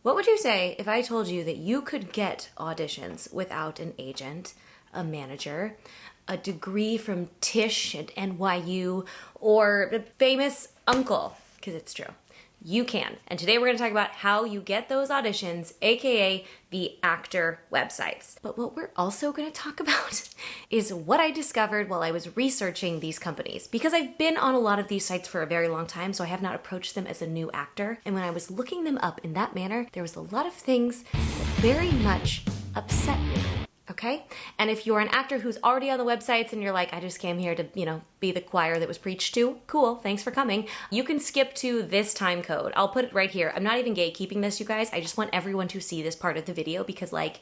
What would you say if I told you that you could get auditions without an agent, a manager, a degree from Tisch at NYU, or a famous uncle? Because it's true. You can. And today we're going to talk about how you get those auditions, aka the actor websites. But what we're also going to talk about is what I discovered while I was researching these companies. Because I've been on a lot of these sites for a very long time, so I have not approached them as a new actor. And when I was looking them up in that manner, there was a lot of things that very much upset me. Okay? And if you're an actor who's already on the websites and you're like, I just came here to, be the choir that was preached to, cool, thanks for coming. You can skip to this time code. I'll put it right here. I'm not even gatekeeping this, you guys. I just want everyone to see this part of the video because, I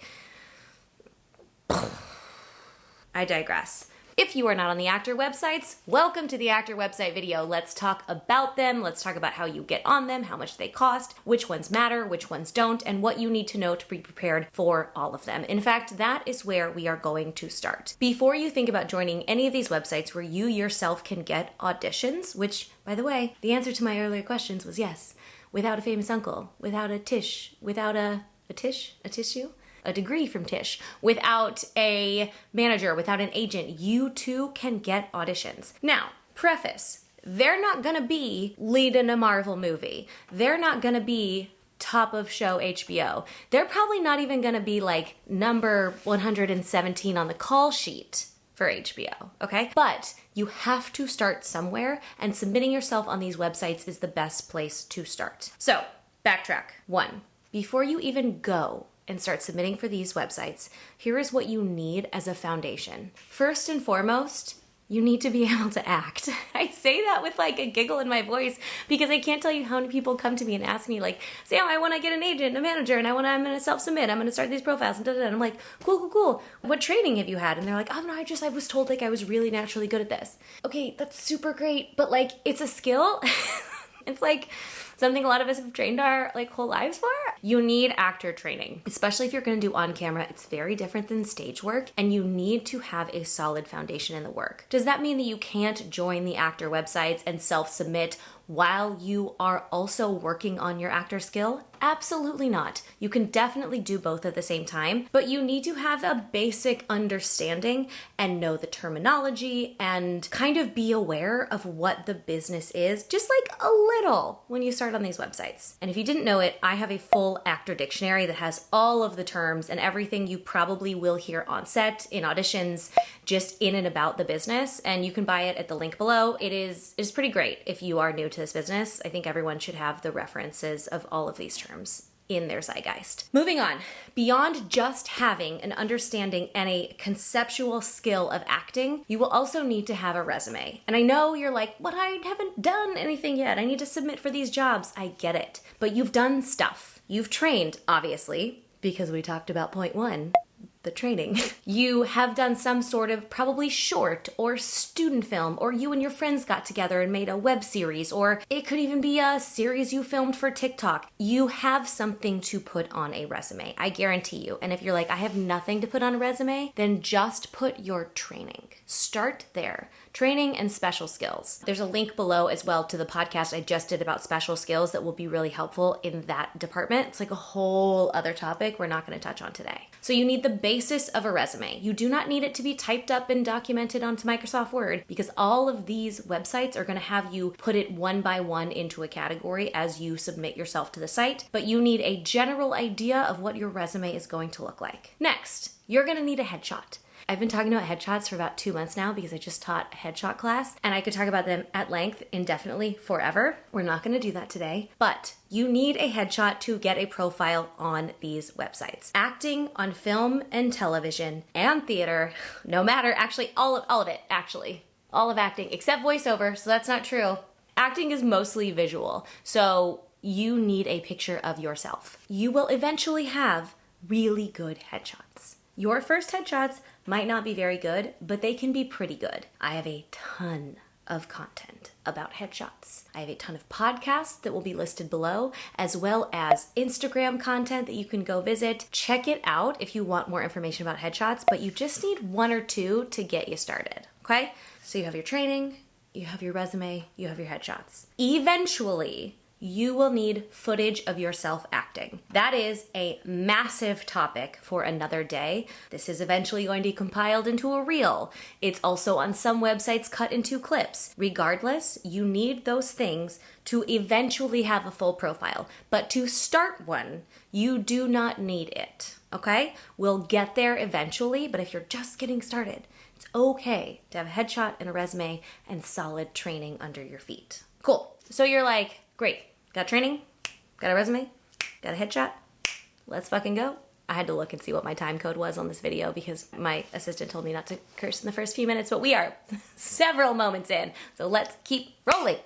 digress. If you are not on the actor websites, welcome to the actor website video. Let's talk about them. Let's talk about how you get on them, how much they cost, which ones matter, which ones don't, and what you need to know to be prepared for all of them. In fact, that is where we are going to start. Before you think about joining any of these websites where you yourself can get auditions, which, by the way, the answer to my earlier questions was yes. Without a famous uncle, without a Tisch, without a tissue? A degree from Tisch, without a manager, without an agent, you too can get auditions. Now, preface, they're not gonna be lead in a Marvel movie. They're not gonna be top of show HBO. They're probably not even gonna be like number 117 on the call sheet for HBO, okay? But you have to start somewhere, and submitting yourself on these websites is the best place to start. So, backtrack. 1, before you even go and start submitting for these websites, here is what you need as a foundation. First and foremost, you need to be able to act. I say that with like a giggle in my voice because I can't tell you how many people come to me and ask me like, Sam, I want to get an agent, a manager, and I'm going to self-submit. I'm going to start these profiles and da-da-da. And I'm like, cool. What training have you had? And they're like, oh no, I was told like I was really naturally good at this. Okay, that's super great, but like it's a skill. It's like something a lot of us have trained our whole lives for. You need actor training, especially if you're going to do on camera. It's very different than stage work, and you need to have a solid foundation in the work. Does that mean that you can't join the actor websites and self-submit while you are also working on your actor skill? Absolutely not. You can definitely do both at the same time, but you need to have a basic understanding and know the terminology and kind of be aware of what the business is, just like a little when you start on these websites. And if you didn't know it, I have a full actor dictionary that has all of the terms and everything you probably will hear on set, in auditions, just in and about the business, and you can buy it at the link below. It's pretty great if you are new to this business. I think everyone should have the references of all of these terms in their zeitgeist. Moving on, beyond just having an understanding and a conceptual skill of acting, you will also need to have a resume. And I know you're like, but I haven't done anything yet. I need to submit for these jobs. I get it. But you've done stuff. You've trained, obviously, because we talked about point 1. The training. You have done some sort of probably short or student film, or you and your friends got together and made a web series, or it could even be a series you filmed for TikTok. You have something to put on a resume, I guarantee you. And if you're like, I have nothing to put on a resume, then just put your training. Start there. Training and special skills. There's a link below as well to the podcast I just did about special skills that will be really helpful in that department. It's like a whole other topic we're not going to touch on today. So you need the basis of a resume. You do not need it to be typed up and documented onto Microsoft Word because all of these websites are going to have you put it one by one into a category as you submit yourself to the site, but you need a general idea of what your resume is going to look like. Next, you're going to need a headshot. I've been talking about headshots for about 2 months now because I just taught a headshot class and I could talk about them at length indefinitely forever. We're not going to do that today, but you need a headshot to get a profile on these websites. Acting on film and television and theater, no matter, actually all of it, actually. All of acting except voiceover, so that's not true. Acting is mostly visual, so you need a picture of yourself. You will eventually have really good headshots. Your first headshots might not be very good, but they can be pretty good. I have a ton of content about headshots. I have a ton of podcasts that will be listed below, as well as Instagram content that you can go visit. Check it out if you want more information about headshots, but you just need 1 or 2 to get you started, okay? So you have your training, you have your resume, you have your headshots. Eventually, you will need footage of yourself acting. That is a massive topic for another day. This is eventually going to be compiled into a reel. It's also on some websites cut into clips. Regardless, you need those things to eventually have a full profile. But to start one, you do not need it, okay? We'll get there eventually, but if you're just getting started, it's okay to have a headshot and a resume and solid training under your feet. Cool. So you're like, great, got training, got a resume, got a headshot, let's fucking go. I had to look and see what my time code was on this video because my assistant told me not to curse in the first few minutes, but we are several moments in, so let's keep rolling.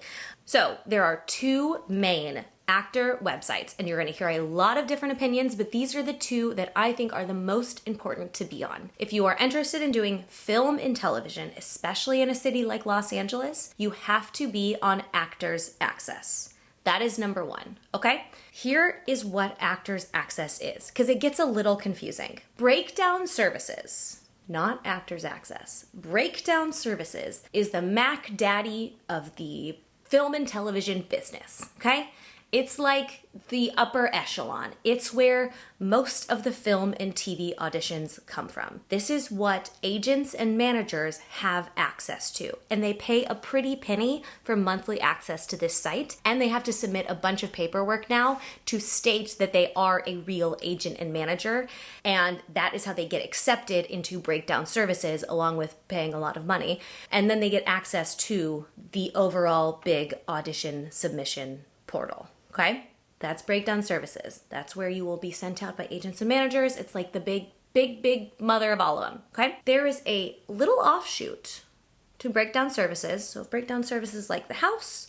So there are two main actor websites, and you're going to hear a lot of different opinions, but these are the two that I think are the most important to be on. If you are interested in doing film and television, especially in a city like Los Angeles, you have to be on Actors Access. That is number one, okay? Here is what Actors Access is, because it gets a little confusing. Breakdown Services, not Actors Access. Breakdown Services is the Mac Daddy of the film and television business, okay? It's like the upper echelon. It's where most of the film and TV auditions come from. This is what agents and managers have access to. And they pay a pretty penny for monthly access to this site. And they have to submit a bunch of paperwork now to state that they are a real agent and manager. And that is how they get accepted into Breakdown Services, along with paying a lot of money. And then they get access to the overall big audition submission portal. Okay, that's Breakdown Services. That's where you will be sent out by agents and managers. It's like the big mother of all of them, okay? There is a little offshoot to Breakdown Services. So Breakdown Services like the house,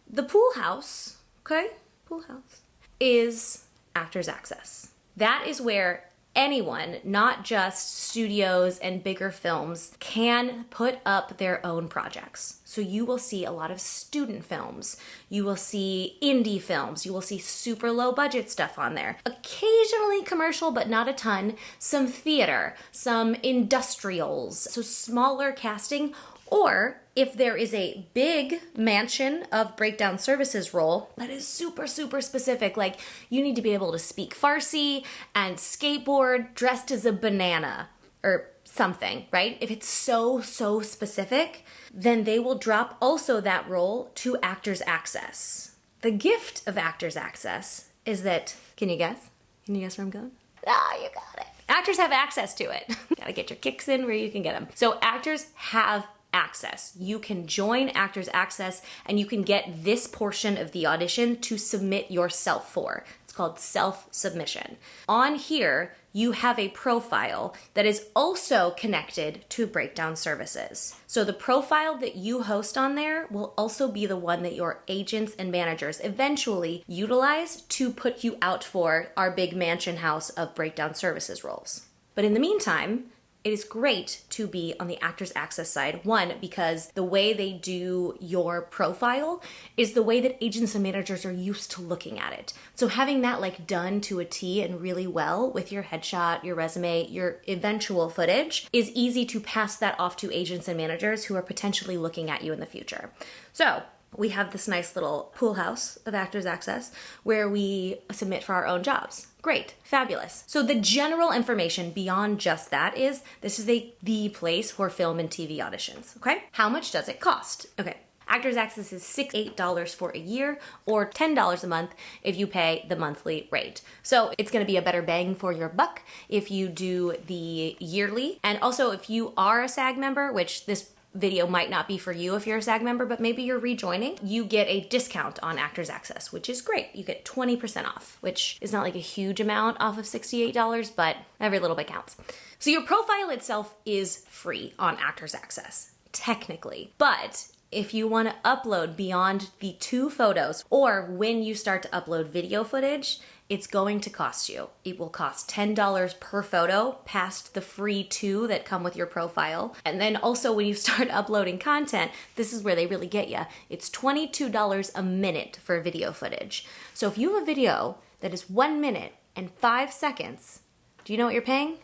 the pool house, okay? Pool house is Actors Access. That is where anyone, not just studios and bigger films, can put up their own projects. So you will see a lot of student films, you will see indie films, you will see super low budget stuff on there. Occasionally commercial, but not a ton. Some theater, some industrials, so smaller casting. Or if there is a big mansion of Breakdown Services role that is super specific, like you need to be able to speak Farsi and skateboard dressed as a banana or something, right? If it's so specific, then they will drop also that role to Actors Access. The gift of Actors Access is that, can you guess? Can you guess where I'm going? Ah, you got it. Actors have access to it. Gotta get your kicks in where you can get them. So actors have access. You can join Actors Access and you can get this portion of the audition to submit yourself for. It's called self-submission. On here, you have a profile that is also connected to Breakdown Services. So the profile that you host on there will also be the one that your agents and managers eventually utilize to put you out for our big mansion house of Breakdown Services roles. But in the meantime, it is great to be on the Actors Access side. One, because the way they do your profile is the way that agents and managers are used to looking at it. So having that like done to a T and really well with your headshot, your resume, your eventual footage is easy to pass that off to agents and managers who are potentially looking at you in the future. So we have this nice little pool house of Actors Access where we submit for our own jobs. Great, fabulous. So the general information beyond just that is this is the place for film and TV auditions, okay? How much does it cost? Okay, Actors Access is $8 for a year or $10 a month if you pay the monthly rate. So it's gonna be a better bang for your buck if you do the yearly. And also if you are a SAG member, which this video might not be for you if you're a SAG member, but maybe you're rejoining, you get a discount on Actors Access, which is great. You get 20% off, which is not like a huge amount off of $68, but every little bit counts. So your profile itself is free on Actors Access, technically. But if you want to upload beyond the 2 photos, or when you start to upload video footage, it's going to cost you. It will cost $10 per photo past the free 2 that come with your profile. And then also when you start uploading content, this is where they really get you. It's $22 a minute for video footage. So if you have a video that is 1 minute and 5 seconds, do you know what you're paying?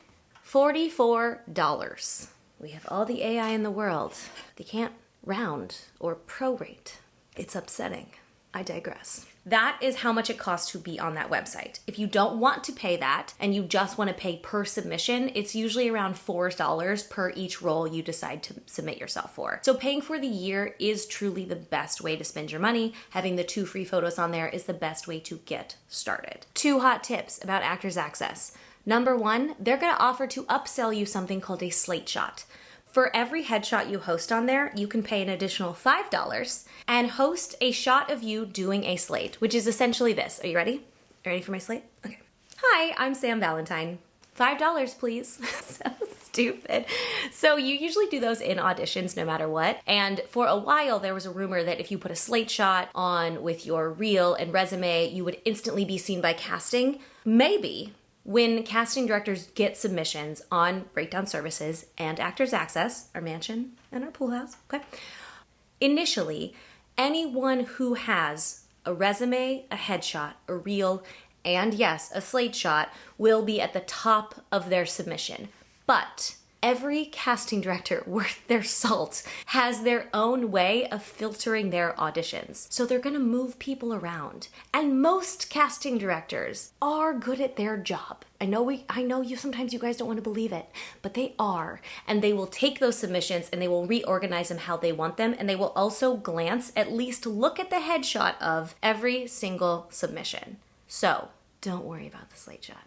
$44. We have all the AI in the world. They can't round or prorate. It's upsetting. I digress. That is how much it costs to be on that website. If you don't want to pay that and you just want to pay per submission, it's usually around $4 per each role you decide to submit yourself for. So paying for the year is truly the best way to spend your money. Having the 2 free photos on there is the best way to get started. 2 hot tips about Actors Access. Number 1, they're going to offer to upsell you something called a slate shot. For every headshot you host on there, you can pay an additional $5 and host a shot of you doing a slate, which is essentially this. Are you ready? Are you ready for my slate? Okay. Hi, I'm Sam Valentine. $5, please. So stupid. So you usually do those in auditions no matter what. And for a while, there was a rumor that if you put a slate shot on with your reel and resume, you would instantly be seen by casting. Maybe. When casting directors get submissions on Breakdown Services and Actors Access, our mansion and our pool house, okay? Initially, anyone who has a resume, a headshot, a reel, and yes, a slate shot will be at the top of their submission. But every casting director worth their salt has their own way of filtering their auditions. So they're gonna move people around. And most casting directors are good at their job. I know you sometimes you guys don't want to believe it, but they are. And they will take those submissions and they will reorganize them how they want them. And they will also glance, at least look at the headshot of every single submission. So don't worry about the slate shot.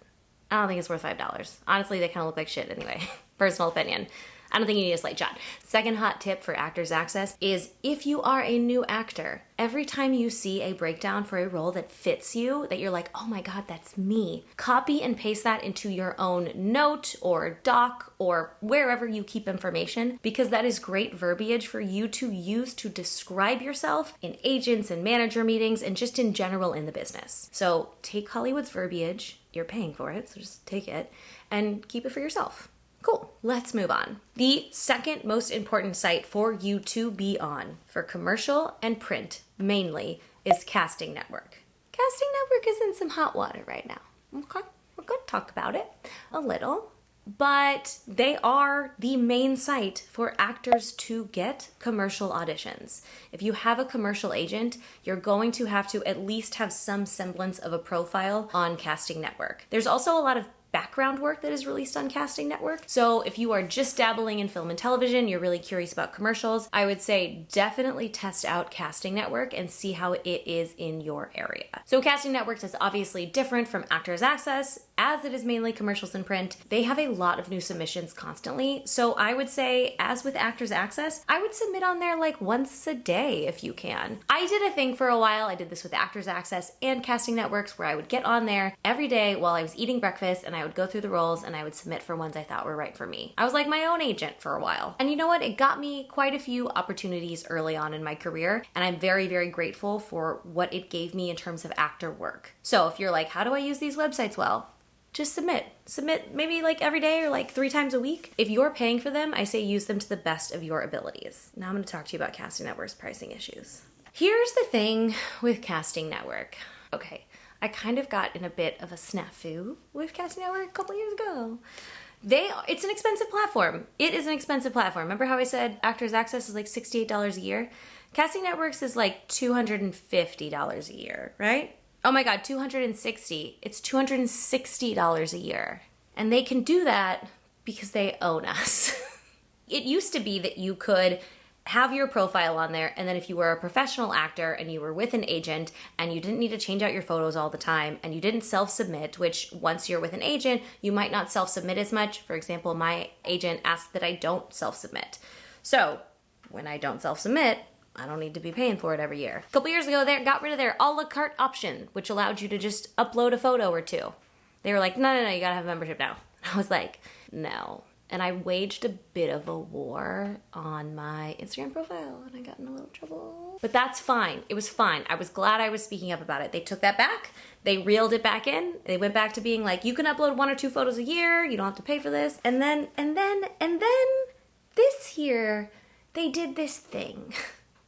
I don't think it's worth $5. Honestly, they kind of look like shit anyway. Personal opinion. I don't think you need a slate shot. Second hot tip for Actors Access is if you are a new actor, every time you see a breakdown for a role that fits you, that you're like, oh my God, that's me, copy and paste that into your own note or doc or wherever you keep information, because that is great verbiage for you to use to describe yourself in agents and manager meetings and just in general in the business. So take Hollywood's verbiage, you're paying for it, so just take it and keep it for yourself. Cool, let's move on. The second most important site for you to be on for commercial and print mainly is Casting Network. Casting Network is in some hot water right now. Okay, we're going to talk about it a little, but they are the main site for actors to get commercial auditions. If you have a commercial agent, you're going to have to at least have some semblance of a profile on Casting Network. There's also a lot of background work that is released on Casting Network. So if you are just dabbling in film and television, you're really curious about commercials, I would say definitely test out Casting Network and see how it is in your area. So Casting Network is obviously different from Actors Access, as it is mainly commercials and print. They have a lot of new submissions constantly. So I would say, as with Actors Access, I would submit on there like once a day if you can. I did a thing for a while. I did this with Actors Access and Casting Networks where I would get on there every day while I was eating breakfast and I would go through the roles and I would submit for ones I thought were right for me. I was like my own agent for a while. And you know what? It got me quite a few opportunities early on in my career, and I'm very, very grateful for what it gave me in terms of actor work. So if you're like, how do I use these websites well? Just submit. Submit maybe like every day or like 3 times a week. If you're paying for them, I say use them to the best of your abilities. Now I'm going to talk to you about Casting Network's pricing issues. Here's the thing with Casting Network. Okay, I kind of got in a bit of a snafu with Casting Network a couple years ago. It's an expensive platform. It is an expensive platform. Remember how I said Actors Access is like $68 a year? Casting Networks is like $250 a year, right? Oh my God, $260. It's $260 a year. And they can do that because they own us. It used to be that you could have your profile on there, and then if you were a professional actor and you were with an agent and you didn't need to change out your photos all the time and you didn't self-submit, which once you're with an agent, you might not self-submit as much. For example, my agent asked that I don't self-submit. So when I don't self-submit, I don't need to be paying for it every year. A couple years ago, they got rid of their a la carte option, which allowed you to just upload a photo or two. They were like, no, you gotta have a membership now. I was like, no. And I waged a bit of a war on my Instagram profile and I got in a little trouble. But that's fine. It was fine. I was glad I was speaking up about it. They took that back. They reeled it back in. They went back to being like, you can upload 1 or 2 photos a year. You don't have to pay for this. And then this year, they did this thing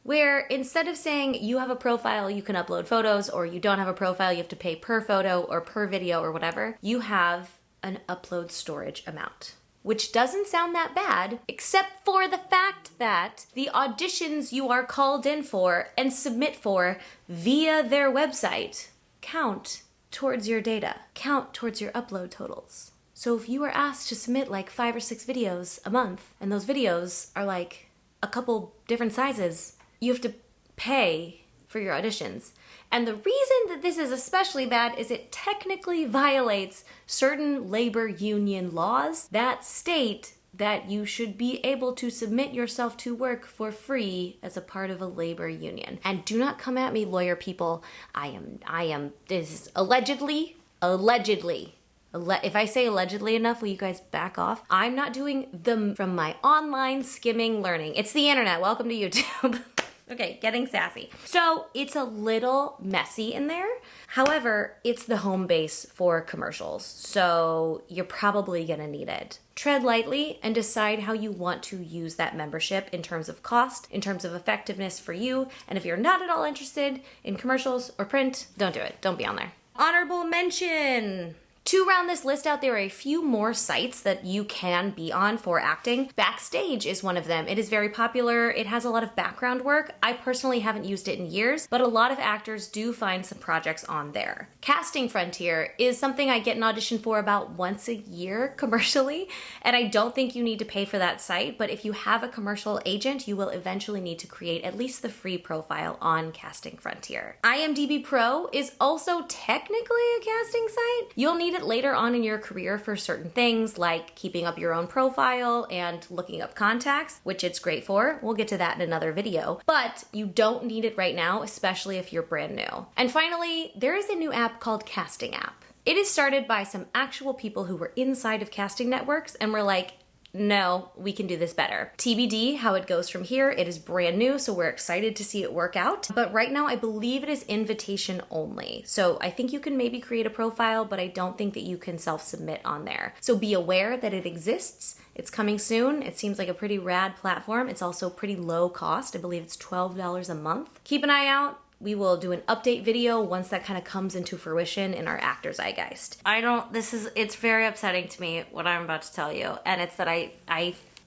where instead of saying you have a profile, you can upload photos, or you don't have a profile, you have to pay per photo or per video or whatever, you have an upload storage amount. which doesn't sound that bad, except for the fact that the auditions you are called in for and submit for via their website count towards your data, count towards your upload totals. So if you are asked to submit like 5 or 6 videos a month, and those videos are like a couple different sizes, you have to pay for your auditions. And the reason that this is especially bad is it technically violates certain labor union laws that state that you should be able to submit yourself to work for free as a part of a labor union. And do not come at me, lawyer people. This is allegedly. If I say allegedly enough, will you guys back off? I'm not doing them from my online skimming learning. It's the internet. Welcome to YouTube. Okay, getting sassy. So it's a little messy in there. However, it's the home base for commercials, so you're probably gonna need it. Tread lightly and decide how you want to use that membership in terms of cost, in terms of effectiveness for you, and if you're not at all interested in commercials or print, don't do it. Don't be on there. Honorable mention. To round this list out, there are a few more sites that you can be on for acting. Backstage is one of them. It is very popular. It has a lot of background work. I personally haven't used it in years, but a lot of actors do find some projects on there. Casting Frontier is something I get an audition for about once a year commercially, and I don't think you need to pay for that site, but if you have a commercial agent, you will eventually need to create at least the free profile on Casting Frontier. IMDb Pro is also technically a casting site. You'll need it later on in your career for certain things like keeping up your own profile and looking up contacts, which it's great for. We'll get to that in another video, but you don't need it right now, especially if you're brand new. And finally, there is a new app called Casting App. It is started by some actual people who were inside of casting networks and were like, no, we can do this better. TBD how it goes from here. It is brand new, so we're excited to see it work out. But right now, I believe it is invitation only. So I think you can maybe create a profile, but I don't think that you can self-submit on there. So be aware that it exists. It's coming soon. It seems like a pretty rad platform. It's also pretty low cost. I believe it's $12 a month. Keep an eye out. We will do an update video once that kind of comes into fruition in our Actor Zeitgeist. It's very upsetting to me what I'm about to tell you. And it's that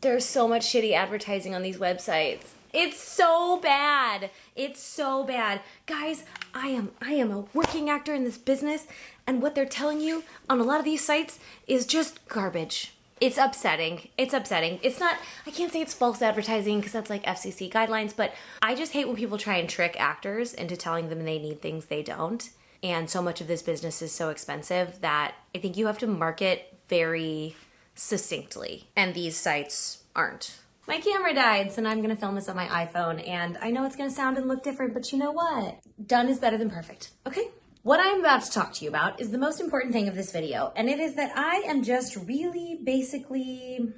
there's so much shitty advertising on these websites. It's so bad. It's so bad. Guys, I am a working actor in this business, and what they're telling you on a lot of these sites is just garbage. It's upsetting. It's upsetting. It's not, I can't say it's false advertising because that's like FCC guidelines, but I just hate when people try and trick actors into telling them they need things they don't. And so much of this business is so expensive that I think you have to market very succinctly, and these sites aren't. My camera died, so now I'm gonna film this on my iPhone, and I know it's gonna sound and look different, but you know what? Done is better than perfect, okay? What I'm about to talk to you about is the most important thing of this video, and it is that I am just really basically,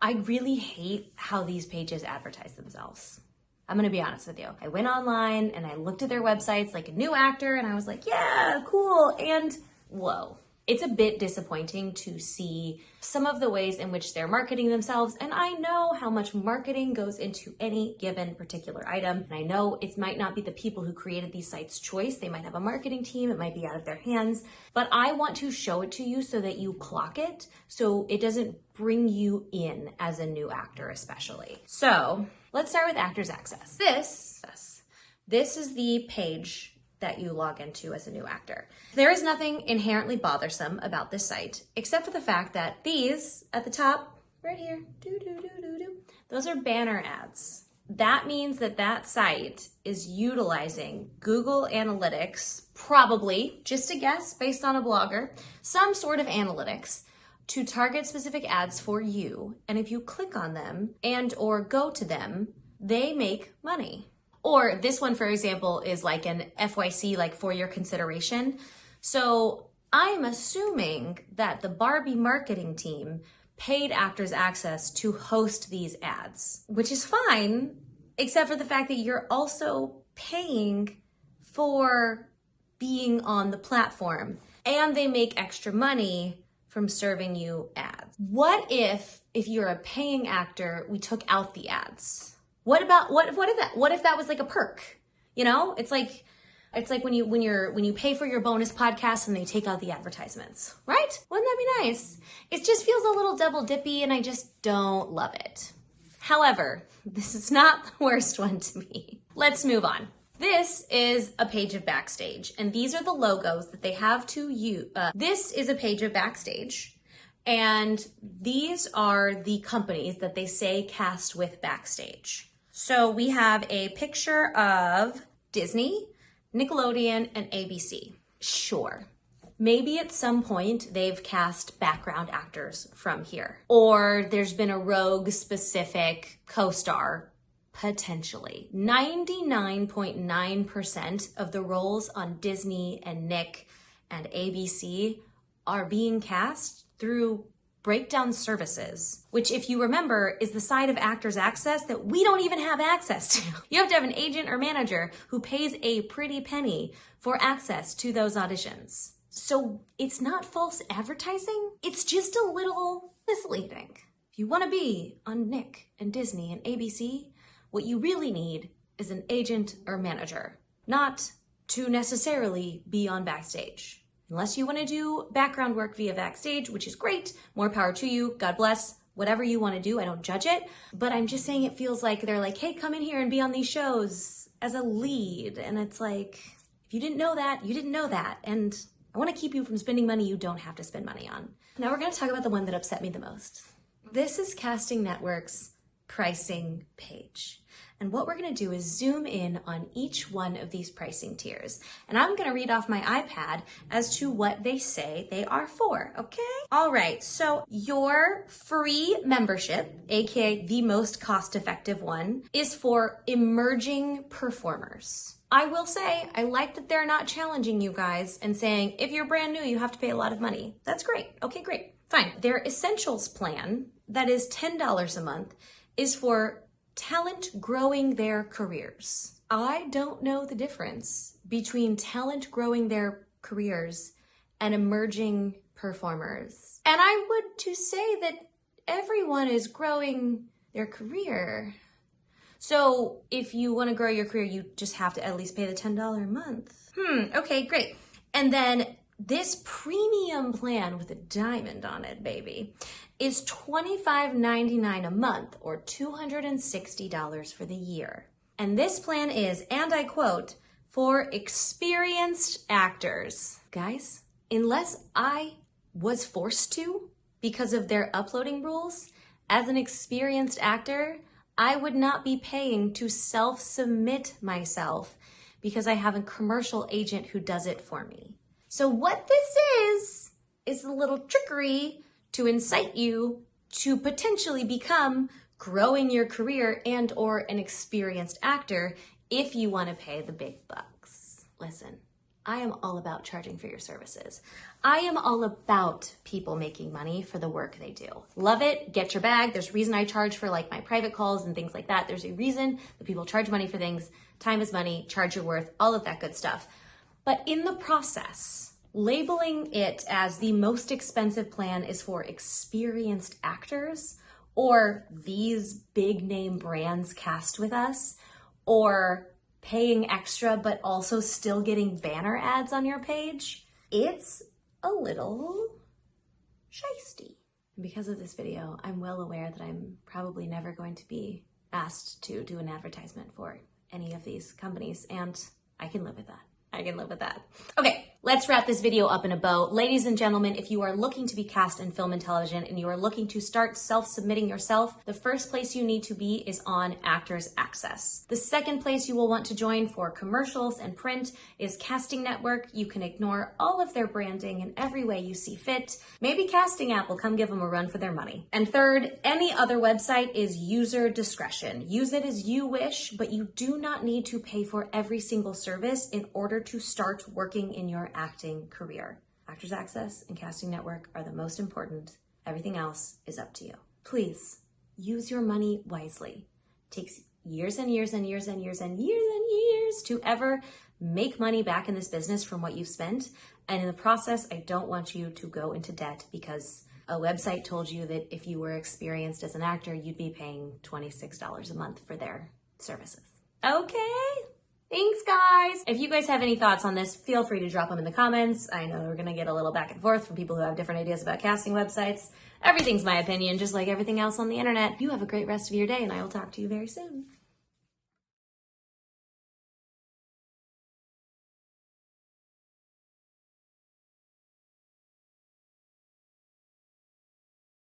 I really hate how these pages advertise themselves. I'm gonna be honest with you. I went online and I looked at their websites like a new actor, and I was like, yeah, cool, and whoa. It's a bit disappointing to see some of the ways in which they're marketing themselves, and I know how much marketing goes into any given particular item, and I know it might not be the people who created these sites' choice. They might have a marketing team, it might be out of their hands, but I want to show it to you so that you clock it, so it doesn't bring you in as a new actor especially. So let's start with Actors Access. This is the page that you log into as a new actor. There is nothing inherently bothersome about this site, except for the fact that these at the top, right here, those are banner ads. That means that that site is utilizing Google Analytics, probably, just a guess based on a blogger, some sort of analytics to target specific ads for you. And if you click on them and or go to them, they make money. Or this one, for example, is like an FYC, like for your consideration. So I'm assuming that the Barbie marketing team paid Actors Access to host these ads, which is fine, except for the fact that you're also paying for being on the platform, and they make extra money from serving you ads. What if you're a paying actor, we took out the ads? What if that was like a perk? You know, it's like, It's like when you pay for your bonus podcast and they take out the advertisements, right? Wouldn't that be nice? It just feels a little double dippy and I just don't love it. However, this is not the worst one to me. Let's move on. This is a page of Backstage, and these are the logos that they have to use. This is a page of Backstage, and these are the companies that they say cast with Backstage. So we have a picture of Disney, Nickelodeon, and ABC. Sure. Maybe at some point they've cast background actors from here. Or there's been a rogue specific co-star, potentially. 99.9% of the roles on Disney and Nick and ABC are being cast through breakdown services, which, if you remember, is the side of Actors Access that we don't even have access to. You have to have an agent or manager who pays a pretty penny for access to those auditions. So it's not false advertising, it's just a little misleading. If you want to be on Nick and Disney and ABC, what you really need is an agent or manager, not to necessarily be on Backstage. Unless you want to do background work via Backstage, which is great, more power to you, God bless, whatever you want to do, I don't judge it. But I'm just saying it feels like they're like, hey, come in here and be on these shows as a lead. And it's like, if you didn't know that, you didn't know that. And I want to keep you from spending money you don't have to spend money on. Now we're going to talk about the one that upset me the most. This is Casting Network's pricing page. And what we're going to do is zoom in on each one of these pricing tiers. And I'm going to read off my iPad as to what they say they are for, okay? All right, so your free membership, aka the most cost-effective one, is for emerging performers. I will say, I like that they're not challenging you guys and saying, if you're brand new, you have to pay a lot of money. That's great. Okay, great. Fine. Their Essentials plan, that is $10 a month, is for talent growing their careers. I don't know the difference between talent growing their careers and emerging performers. And I would to say that everyone is growing their career. So if you want to grow your career, you just have to at least pay the $10 a month. Okay, great. And then this premium plan with a diamond on it, baby, is $25.99 a month or $260 for the year. And this plan is, and I quote, for experienced actors. Guys, unless I was forced to because of their uploading rules, as an experienced actor, I would not be paying to self-submit myself because I have a commercial agent who does it for me. So what this is a little trickery to incite you to potentially become growing your career and or an experienced actor if you want to pay the big bucks. Listen, I am all about charging for your services. I am all about people making money for the work they do. Love it, get your bag. There's a reason I charge for like my private calls and things like that. There's a reason that people charge money for things. Time is money, charge your worth, all of that good stuff. But in the process, labeling it as the most expensive plan is for experienced actors, or these big name brands cast with us, or paying extra but also still getting banner ads on your page, it's a little shisty. Because of this video, I'm well aware that I'm probably never going to be asked to do an advertisement for any of these companies, and I can live with that. I can live with that. Okay, let's wrap this video up in a bow. Ladies and gentlemen, if you are looking to be cast in film and television and you are looking to start self-submitting yourself, the first place you need to be is on Actors Access. The second place you will want to join for commercials and print is Casting Network. You can ignore all of their branding in every way you see fit. Maybe Casting App will come give them a run for their money. And third, any other website is user discretion. Use it as you wish, but you do not need to pay for every single service in order to start working in your acting career. Actors Access and Casting Network are the most important. Everything else is up to you. Please use your money wisely. It takes years and years and years and years and years and years to ever make money back in this business from what you've spent. And in the process, I don't want you to go into debt because a website told you that if you were experienced as an actor, you'd be paying $26 a month for their services. Okay? Thanks, guys. If you guys have any thoughts on this, feel free to drop them in the comments. I know we're gonna get a little back and forth from people who have different ideas about casting websites. Everything's my opinion, just like everything else on the internet. You have a great rest of your day, and I will talk to you very soon.